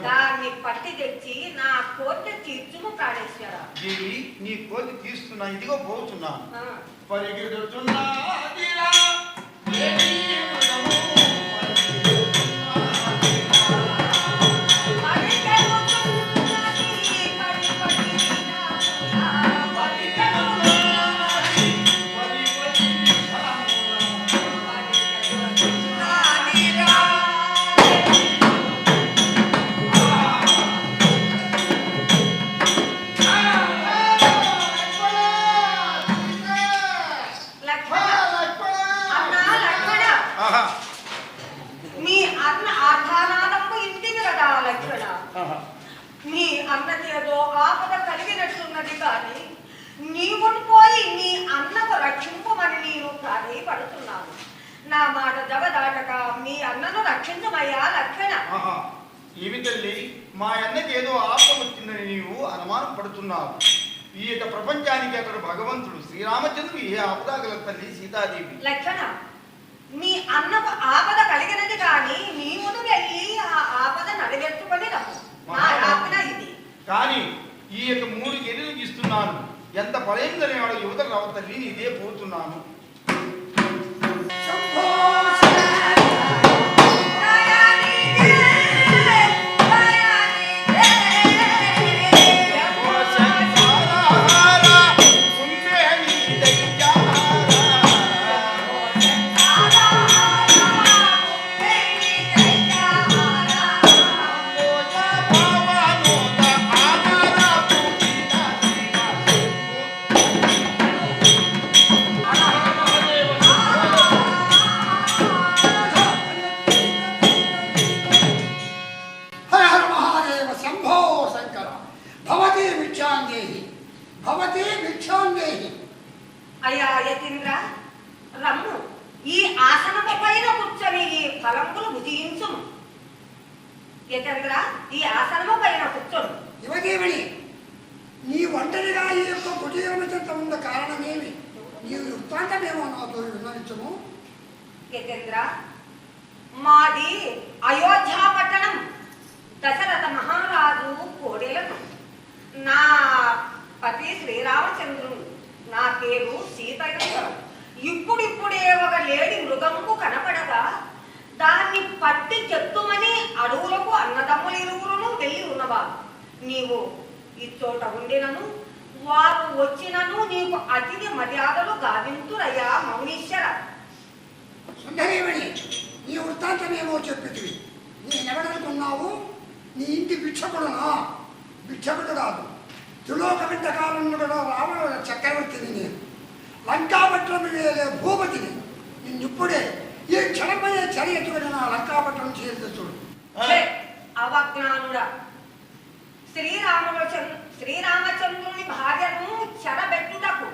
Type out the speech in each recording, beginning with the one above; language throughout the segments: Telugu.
దాన్ని పట్టి తెచ్చి నా కోరిక తీర్చుము ప్రాణేశ్వర. దేవి నీ కోరిక తీస్తున్నా, ఇదిగో పోతున్నాను. పరిగెడుతున్నా నీ అన్నకేదో ఆపద కలిగినట్లున్నది కానీ నీవును పోయి నీ అన్నకు రక్షింపమని నేను ప్రాధేయపడుతున్నాను. నా మాట జవదాటక మీ అన్నను రక్షించమయ్యా లక్షణ. ఏమి తల్లి, మా అన్నకి ఏదో ఆపద వచ్చిందని నీవు అనుమానం పడుతున్నావు. ఈ యొక్క ప్రపంచానికి అతడు భగవంతుడు శ్రీరామచంద్రుడు ఏ ఆపద గల తల్లి సీతాదేవి. లక్షణ, మీ అన్నకు ఆపద కలిగినది కానీ నీవును వెళ్ళి ఆ ఆపద నడిగెట్టుకొని రమ్ము. కానీ ఈ యొక్క 3 గిన్నెలు ఇస్తున్నాను. ఎంత పడైందనే వాడు యువత రావ తల్లి, ఇదే పోతున్నాను. అయ్యా యతీంద్ర, రమ్ము, ఈ ఆసనము పైన కూర్చొని ఈ ఫలంబులు భుజించుము. యతీంద్ర, ఈ ఆసనము పైన కూర్చొని. యువదేవుని, నీ ఒంటరిగా ఈ యొక్క భుజయమచంత ఉన్న కారణమేమి? నీ వృత్తాంతమేమో నాతో విన్నవించము. యతీంద్ర, మాది అయోధ్యా పట్టణం, దశరథ మహారాజు కోడెలను. నా పతి శ్రీరామచంద్రుడు, నా పేరు సీతయ్య. ఇప్పుడిప్పుడే ఒక లేడి మృగముకు కనపడగా దాన్ని పట్టి చెత్తుమని అడవులకు అన్నదమ్ములు ఇరువురును వెళ్ళి ఉన్నవారు. నీవు ఇచ్చోట ఉండినను వారు వచ్చినను నీకు అతిథి మర్యాదలు గావింతురయ్యా మౌనీశ్వర. సుందరేమణి, నీ వృత్తాంతమేమో చెప్పితివి. నేనెవడనుకున్నావు? నీ ఇంటి భిక్షకుడునా? భిక్షకుడు కాదు, త్రిలోక విద్య కాలంలో కూడా రావణ చక్రవర్తిని నేను. లంకాపట్నం వేలే భూపతిని. నిన్నిప్పుడే ఈ క్షణమయ్యే చర్య ఎత్తుకుని నా లంకాపట్నం చేర్చుడు. అవజ్ఞానుడా, శ్రీరామచంద్రుని భార్యను చెరబెట్టుటకు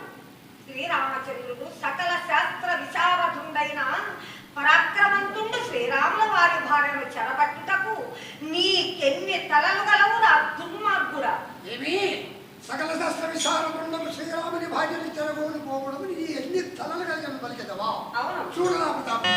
శ్రీరామచంద్రుడు సకల శాస్త్ర విశారదుడైన పరాక్రమంతుండు. శ్రీరాముల వారి భార్యను చెరబట్టుటకు నీకెన్ని తలలు గలవు నా దుర్మార్గుడా. ఏమి సకల శాస్త్ర విశారదుండము శ్రీరాముని భార్యను చెరగోని పోవడం నీ ఎన్ని తలలు కలిగిన పలికెదవా? అవును, చూడు నా ప్రతాపం.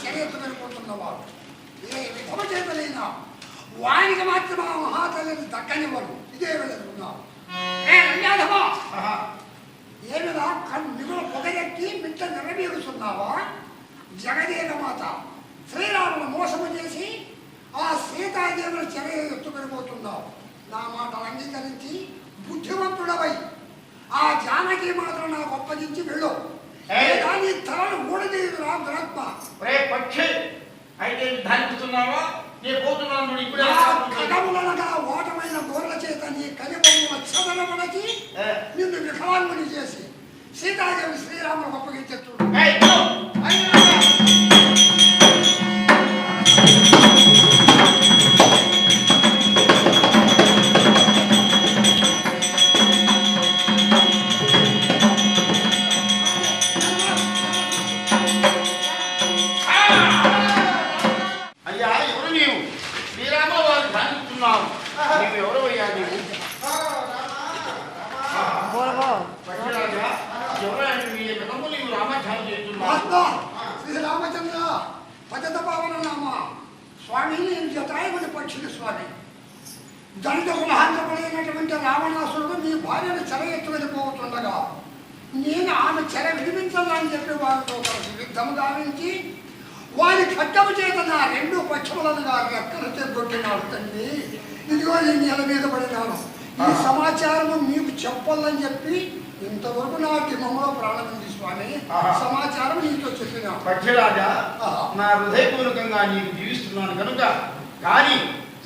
చర్యెత్తుకెళ్ళిపోతున్నవాడు. ఏ విధమ చేతనైనా వానికి మాత్రం ఆ మహాతల్లిని దక్కనివ్వడు. ఇదే వెళుతున్నావు. ఏమిరా మిగులు పొగరెక్కి మిట్ట నిరమీరుస్తున్నావా? జగదేక మాత శ్రీరామును మోసము చేసి ఆ సీతాదేవుల చర్య ఎత్తుకెళ్ళిపోతున్నావు. నా మాటలు అంగీకరించి బుద్ధివంతుడవై ఆ జానకి మాత్రం నాకు అప్పగించి వెళ్ళు. నీ తలను ఊడదీయురా దురాత్మ. అయితే ధారిస్తున్నావా? ఖగములనగా ఓటమైన గోర్ల చేత నీ కలిబొమ్మల చదరమణచి నిన్ను వికలాంగుని చేసి సీతాదేవి శ్రీరాములకు అప్పగించు. శ్రీరామచంద్ర పతిత పావన నామ స్వామి, నేను జటాయుని పక్షుడు స్వామి. దండకులహంతకుడైనటువంటి రావణాసురుడు నీ భార్యను చెర ఎత్తు వెళ్ళిపోతుండగా నేను ఆమె చెర విడిపించాలని చెప్పి వారితో కలిసి యుద్ధము గావించి వారి ఖడ్గము చేత నా రెండు పక్షములను రెక్కలతో కొట్టినాడు తండ్రి. ఇదిగో నేను నేల మీద పడినాను. ఈ సమాచారము మీకు చెప్పాలని చెప్పి ఇంతవరకు నా దిమంలో ప్రాణం ఉంది స్వామి. సమాచారం నీతో చెప్పిన పక్షిరాజా, నా హృదయపూర్వకంగా నీకు జీవిస్తున్నాను కనుక, కానీ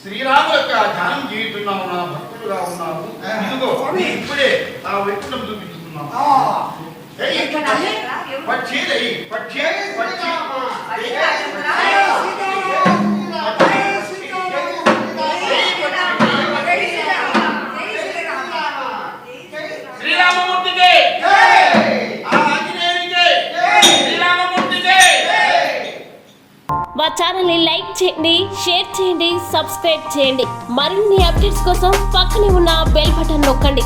శ్రీరాము యొక్క ధ్యానం చేయుతున్నావు, నా భక్తుడుగా ఉన్నావు. ఇదిగో ఇప్పుడే ఆ వైకుంఠం చూపించుకున్నావు. పక్షి పక్షి పక్షి మా ఛానల్ని లైక్ చేయండి, షేర్ చేయండి, సబ్స్క్రైబ్ చేయండి. మరిన్ని అప్డేట్స్ కోసం పక్కనే ఉన్న బెల్ బటన్ నొక్కండి.